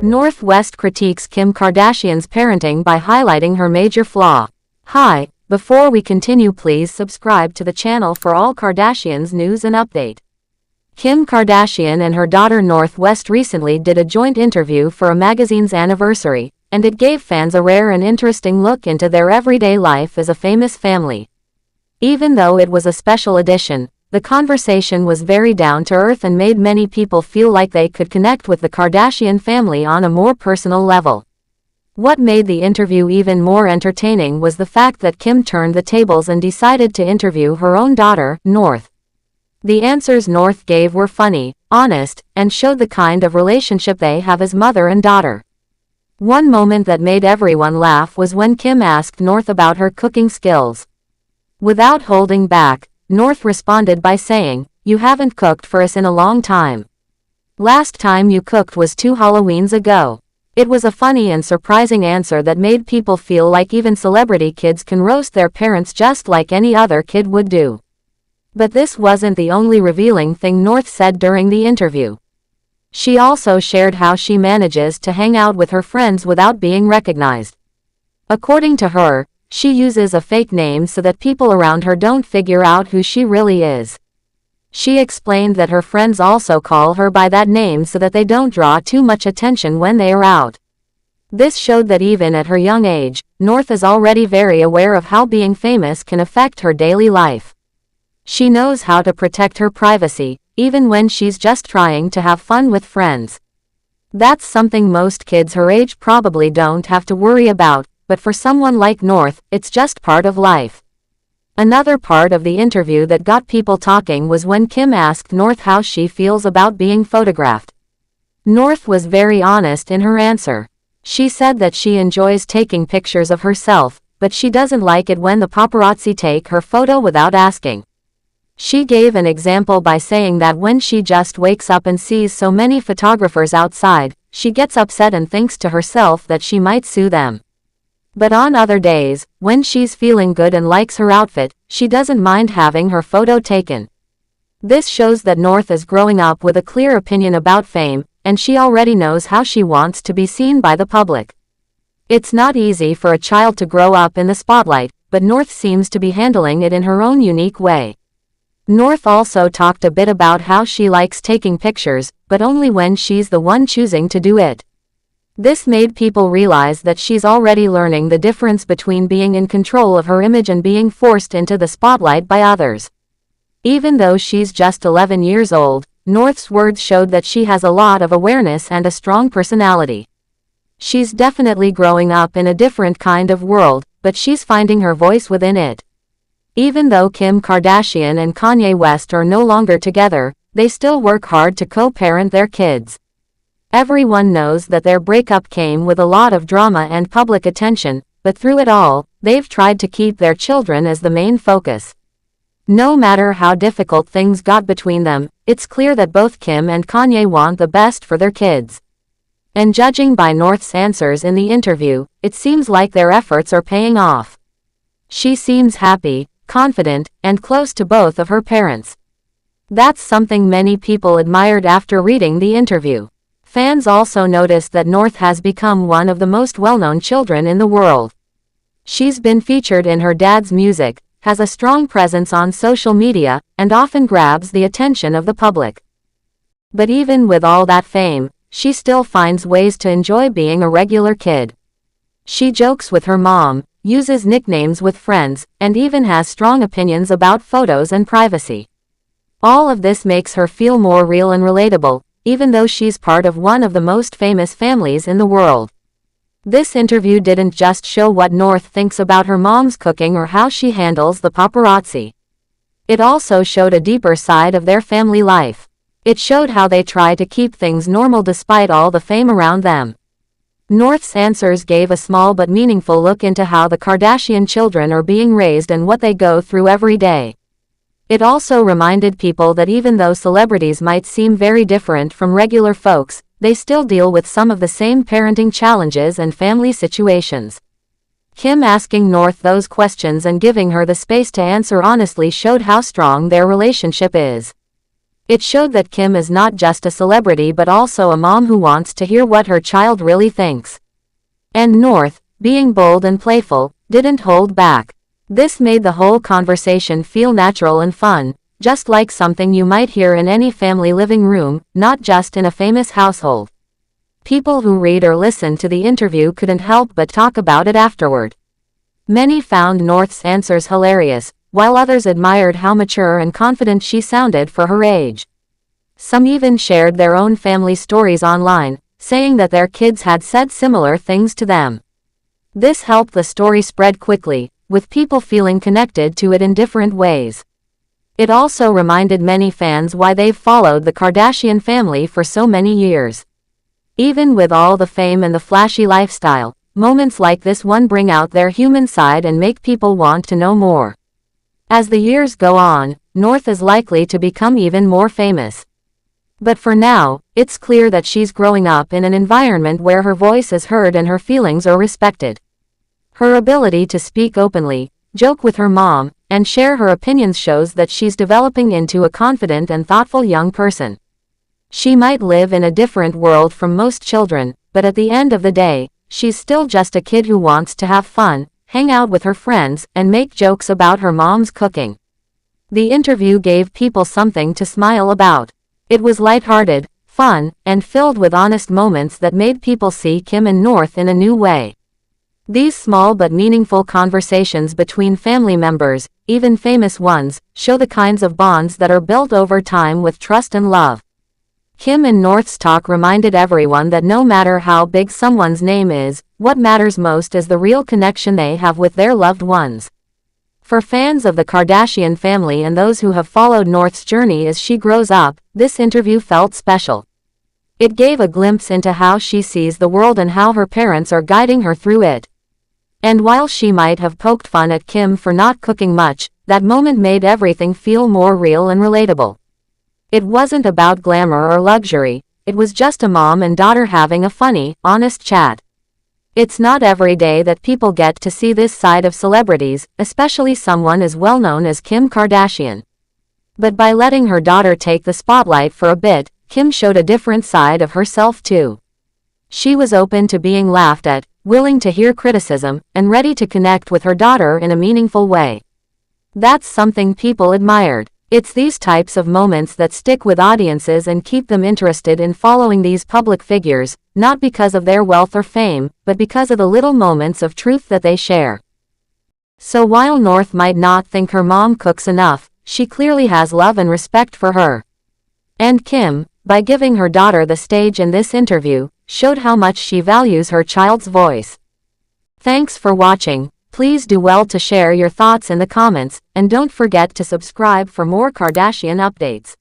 North West critiques Kim Kardashian's parenting by highlighting her major flaw. Hi, before we continue, please subscribe to the channel for all Kardashians news and update. Kim Kardashian and her daughter North West recently did a joint interview for a magazine's anniversary, and it gave fans a rare and interesting look into their everyday life as a famous family. Even though it was a special edition, the conversation was very down-to-earth and made many people feel like they could connect with the Kardashian family on a more personal level. What made the interview even more entertaining was the fact that Kim turned the tables and decided to interview her own daughter, North. The answers North gave were funny, honest, and showed the kind of relationship they have as mother and daughter. One moment that made everyone laugh was when Kim asked North about her cooking skills. Without holding back, North responded by saying, "You haven't cooked for us in a long time. Last time you cooked was 2 Halloweens ago." It was a funny and surprising answer that made people feel like even celebrity kids can roast their parents just like any other kid would do. But this wasn't the only revealing thing North said during the interview. She also shared how she manages to hang out with her friends without being recognized. According to her, she uses a fake name so that people around her don't figure out who she really is. She explained that her friends also call her by that name so that they don't draw too much attention when they are out. This showed that even at her young age, North is already very aware of how being famous can affect her daily life. She knows how to protect her privacy, even when she's just trying to have fun with friends. That's something most kids her age probably don't have to worry about, but for someone like North, it's just part of life. Another part of the interview that got people talking was when Kim asked North how she feels about being photographed. North was very honest in her answer. She said that she enjoys taking pictures of herself, but she doesn't like it when the paparazzi take her photo without asking. She gave an example by saying that when she just wakes up and sees so many photographers outside, she gets upset and thinks to herself that she might sue them. But on other days, when she's feeling good and likes her outfit, she doesn't mind having her photo taken. This shows that North is growing up with a clear opinion about fame, and she already knows how she wants to be seen by the public. It's not easy for a child to grow up in the spotlight, but North seems to be handling it in her own unique way. North also talked a bit about how she likes taking pictures, but only when she's the one choosing to do it. This made people realize that she's already learning the difference between being in control of her image and being forced into the spotlight by others. Even though she's just 11 years old, North's words showed that she has a lot of awareness and a strong personality. She's definitely growing up in a different kind of world, but she's finding her voice within it. Even though Kim Kardashian and Kanye West are no longer together, they still work hard to co-parent their kids. Everyone knows that their breakup came with a lot of drama and public attention, but through it all, they've tried to keep their children as the main focus. No matter how difficult things got between them, it's clear that both Kim and Kanye want the best for their kids. And judging by North's answers in the interview, it seems like their efforts are paying off. She seems happy, confident, and close to both of her parents. That's something many people admired after reading the interview. Fans also noticed that North has become one of the most well-known children in the world. She's been featured in her dad's music, has a strong presence on social media, and often grabs the attention of the public. But even with all that fame, she still finds ways to enjoy being a regular kid. She jokes with her mom, uses nicknames with friends, and even has strong opinions about photos and privacy. All of this makes her feel more real and relatable, even though she's part of one of the most famous families in the world. This interview didn't just show what North thinks about her mom's cooking or how she handles the paparazzi. It also showed a deeper side of their family life. It showed how they try to keep things normal despite all the fame around them. North's answers gave a small but meaningful look into how the Kardashian children are being raised and what they go through every day. It also reminded people that even though celebrities might seem very different from regular folks, they still deal with some of the same parenting challenges and family situations. Kim asking North those questions and giving her the space to answer honestly showed how strong their relationship is. It showed that Kim is not just a celebrity but also a mom who wants to hear what her child really thinks. And North, being bold and playful, didn't hold back. This made the whole conversation feel natural and fun, just like something you might hear in any family living room, not just in a famous household. People who read or listen to the interview couldn't help but talk about it afterward. Many found North's answers hilarious, while others admired how mature and confident she sounded for her age. Some even shared their own family stories online, saying that their kids had said similar things to them. This helped the story spread quickly, with people feeling connected to it in different ways. It also reminded many fans why they've followed the Kardashian family for so many years. Even with all the fame and the flashy lifestyle, moments like this one bring out their human side and make people want to know more. As the years go on, North is likely to become even more famous. But for now, it's clear that she's growing up in an environment where her voice is heard and her feelings are respected. Her ability to speak openly, joke with her mom, and share her opinions shows that she's developing into a confident and thoughtful young person. She might live in a different world from most children, but at the end of the day, she's still just a kid who wants to have fun, hang out with her friends, and make jokes about her mom's cooking. The interview gave people something to smile about. It was lighthearted, fun, and filled with honest moments that made people see Kim and North in a new way. These small but meaningful conversations between family members, even famous ones, show the kinds of bonds that are built over time with trust and love. Kim and North's talk reminded everyone that no matter how big someone's name is, what matters most is the real connection they have with their loved ones. For fans of the Kardashian family and those who have followed North's journey as she grows up, this interview felt special. It gave a glimpse into how she sees the world and how her parents are guiding her through it. And while she might have poked fun at Kim for not cooking much, that moment made everything feel more real and relatable. It wasn't about glamour or luxury, it was just a mom and daughter having a funny, honest chat. It's not every day that people get to see this side of celebrities, especially someone as well known as Kim Kardashian. But by letting her daughter take the spotlight for a bit, Kim showed a different side of herself too. She was open to being laughed at, willing to hear criticism, and ready to connect with her daughter in a meaningful way. That's something people admired. It's these types of moments that stick with audiences and keep them interested in following these public figures, not because of their wealth or fame, but because of the little moments of truth that they share. So while North might not think her mom cooks enough, she clearly has love and respect for her. And Kim, by giving her daughter the stage in this interview, showed how much she values her child's voice. Thanks for watching. Please do well to share your thoughts in the comments, and don't forget to subscribe for more Kardashian updates.